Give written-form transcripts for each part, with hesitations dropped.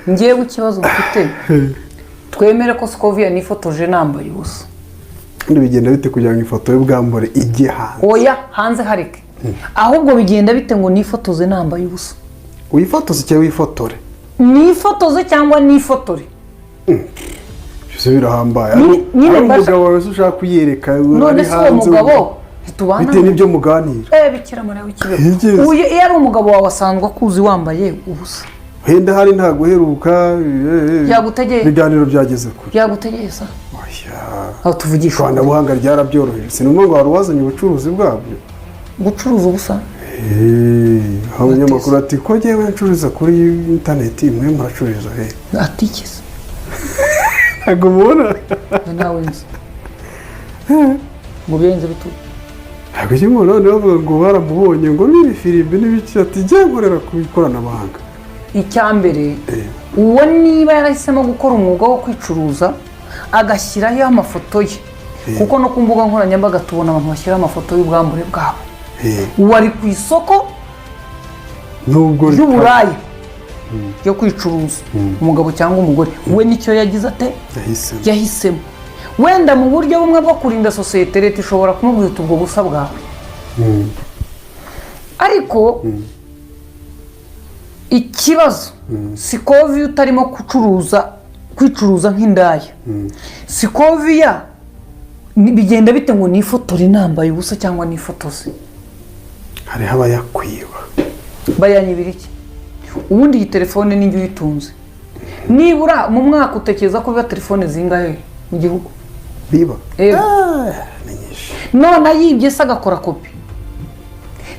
ngiye ikibazo mfite twemere ko Scovia nifotoje nambaye ubusa bigenda bite kugira ngo ifoto y'ubwambure ijye hanze oya hanze hareke ahubwo bigenda bite ngo nifotoze nambaye ubusa uyifotoze cyangwa uyifotore nifotoze cyangwa nifotore byose birahambaye umugabo wese ushaka kuyereka none se uwo mugabo tubana bite n'ibyo muganira bikira muri w'ikibeho uyu iyo ari umugabo wawe asanzwe akuzi wambaye ubusa henda hari nta guheruka yagutegeye ibiganiro byageze kure yagutegeye sa aho tuvugisha ikoranabuhanga ryarabyoroheje sinumva ngo wari wazanye ubucuruzi bwabyo gucuruza ubusa abanyamakuru ati ko ngewe ncuruza kuri interineti mwe muracururiza he atikiza ntabwo mubona nawe nzi ngo birenze bitu ntabwo kimwe none bavuga ngo baramubonye ngo n'ibi firimbi n'ibiki ati jya nkorera ku ikoranabuhanga icyambere uwo niba yarahisemo gukora umwuga wo kwicuruza agashyiraho amafoto ye kuko no ku mbuga nkoranyambaga tubona abantu bashyira amafoto y'ubwambure bwabo wari ku isoko y'uburaya yo kwicuruza umugabo cyangwa umugore we nicyo yagize ate yahisemo wenda mu buryo bumwe bwo kurinda sosiyete leta ishobora kumubwira ubwo busa bwawe ariko ikibazo Scovia utarimo kwicuruza nk'indaya Scovia bigenda bite ngo nifotore nambaye ubusa cyangwa nifotoze hariho abayakwiba bayanyibira iki ubundi iyi telefone n'ingi uyitunze nibura mu mwaka utekereza ko biba telefone zingahe mu gihugu biba none yibye se agakora kopi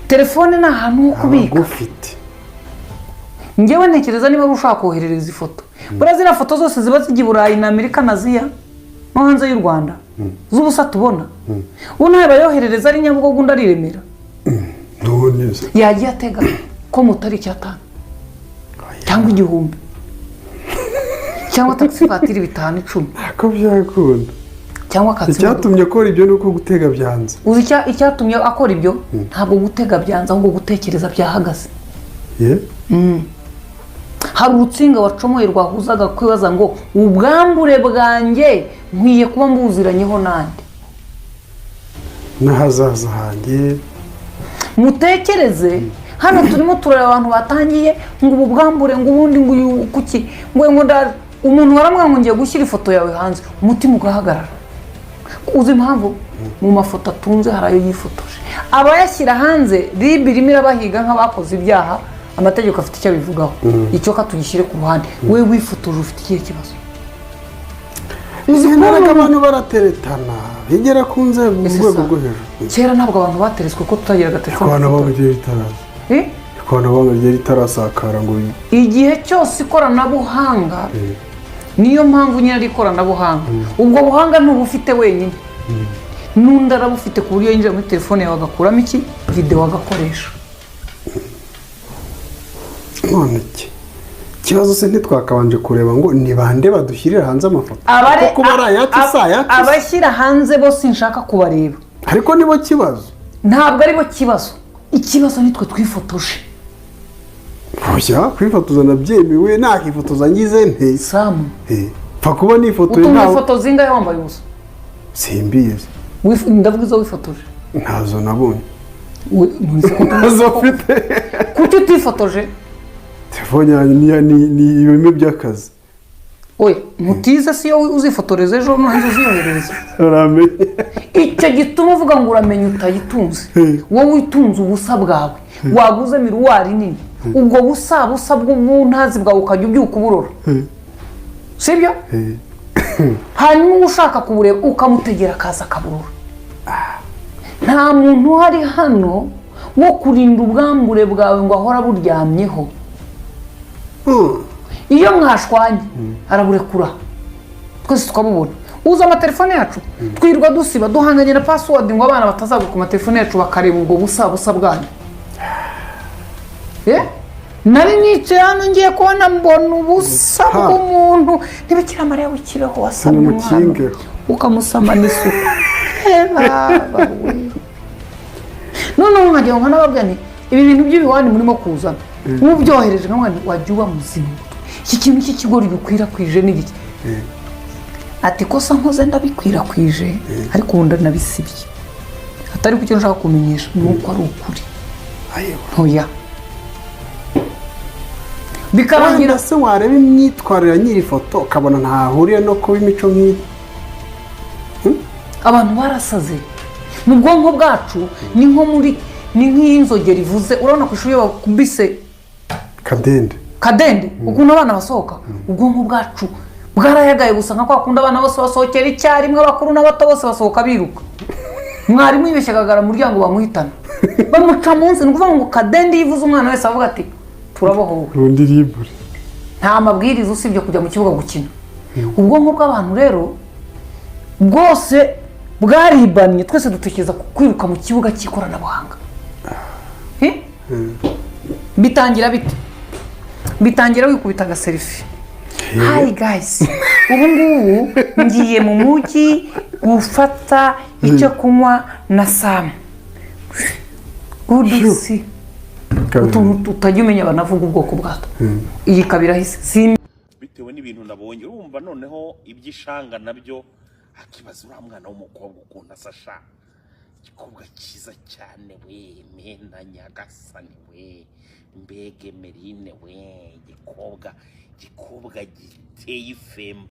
telefone ni ahantu ho kubika ngewe ntekereza niba ushaka koherereza ifoto buriya ziriya foto zose ziba zijya i Burayi na Amerika na Aziya no hanze y'u Rwanda z'ubusa tubona ubu ntayo bayoherereza ari Nyabugogo undi ari i Remera yagiye atega ko mutari 5 cyangwa 1000 cyangwa taxi vatiri 5 10 ako byakunda cyangwa katsi icyatumye akora ibyo nuko gutega byanze uzi icyatumye akora ibyo ntabwo gutega byanze ahubwo gutekereza byahagaze hari urutsinga wacomoye rwahuzaga kwibaza ngo ubwambure bwanjye nkwiye kuba mbuziranyeho nande n'ahazaza hanjye mutekereze hano turimo tureba abantu batangiye ngo ubu bwambure ngo ubundi ngo kuki ngo umuntu waramwa ngo ngiye gushyira ifoto yawe hanze umutima ugahagarara uzi impamvu mu mafoto atunze harayo yifotoje abayashyira hanze ribirimo irabahiga nk'abakoze ibyaha amategeko afite icyo bivugaho icyo katugishyire ku ruhande we wifotoje ufite ikihe kibazo Naraga abantu barateretana bigera ku nzego mu rwego rwo hejuru kera ntabwo abantu bateretswe ko tutagira agatelefone ikoranabuhanga ryari ritaraza ikoranabuhanga ryari ritarasakara ngo igihe cyose ikoranabuhanga niyo mpamvu nyine ari ikoranabuhanga ubwo buhanga ntubufite wenyine n'undi arabufite ku buryo yinjira muri telefone yawe agakuramo iki video agakoresha none iki kibazo se ntitwakabanje kureba ngo ni bande badushyirira hanze amafoto kuko abashyira hanze bose nshaka kubareba ariko nibo kibazo ntabwo aribo kibazo ikibazo nitwe twifotoje oya kwifotoza nabyemewe nakifotoza ngize nte Samu pfa kuba nifotoye ntawe utumva ifoto zingahe wambaye ubusa simbizi ndavuga izo wifotoje ntazo nabonye ntazo ufite kuki utifotoje telefone yanjye ni ibintu by'akazi oya Mutesi si yo uzifotoreza ejo none uziyohereza uramenye icyo gituma uvuga ngo uramenye utayitunze wowe witunze ubusa bwawe waguze miruwari nini ubwo busa bw'ubuntazi bwawe ukajya ubyuka uburora sibyo hanyuma ushaka kubureba ukamutegera akaza akaburora nta muntu uhari hano wo kurinda ubwambure bwawe ngo ahora buryamyeho iyo mwashwanye araburekura twese tukabubona uza amatelefone yacu twirwa dusiba duhanganye na password ngo abana batazagwa ku matelefone yacu bakareba ubwo busa bwanyu nari nicaye hano ngiye kubona mbona ubusa bw'umuntu ntibikira Mariya w'ikibeho wasamye umwana ukamusama n'isuku noneho nkajya ngo nababwira nti ibi bintu by'ibiwani murimo kuzana mubyohereje nkamwe wajya uba muzima iki kintu cy'ikigori bikwirakwije ni iki ati kosa nkoze ndabikwirakwije ariko ubundi nabisibye atari ku cyo nshaka kumenyesha nuko ari ukuri ntoya bikarangira se wareba imyitwarire nyiri foto ukabona ntahuriye no kuba imico nk'iyi abantu barasaze mu bwonko bwacu ni nko muri ni nk'inzogera ivuze urabona ku ishuri bakubise kadende ukuntu abana basohoka ubwonko bwacu bwarayagaye gusa nka kwa kundi abana bose basohokera icyarimwe abakuru n'abato bose basohoka biruka mwarimu yibeshyagagara mu muryango bamuhitana bamuca munsi ni ukuvuga ngo kadende yivuze umwana wese avuga ati turabohowe rundi libure nta mabwiriza usibye kujya mu kibuga gukina ubwonko bw'abantu rero bwose bwaribanye twese dutekereza kwiruka mu kibuga cy'ikoranabuhanga bitangira wikubita agaselfie hi guys ubu ngubu ngiye mu mujyi gufata icyo kunywa na Sam udusi utajya umenya banavuga ubwoko bwato iyi kabira hisi bitewe n'ibintu nabonye urumva noneho iby'ishanga nabyo akibaza uriya mwana w'umukobwa ukuntu asasha igikobwa cyiza cyane we mena nyagasani we mbega Emeline we igikobwa giteye ifemba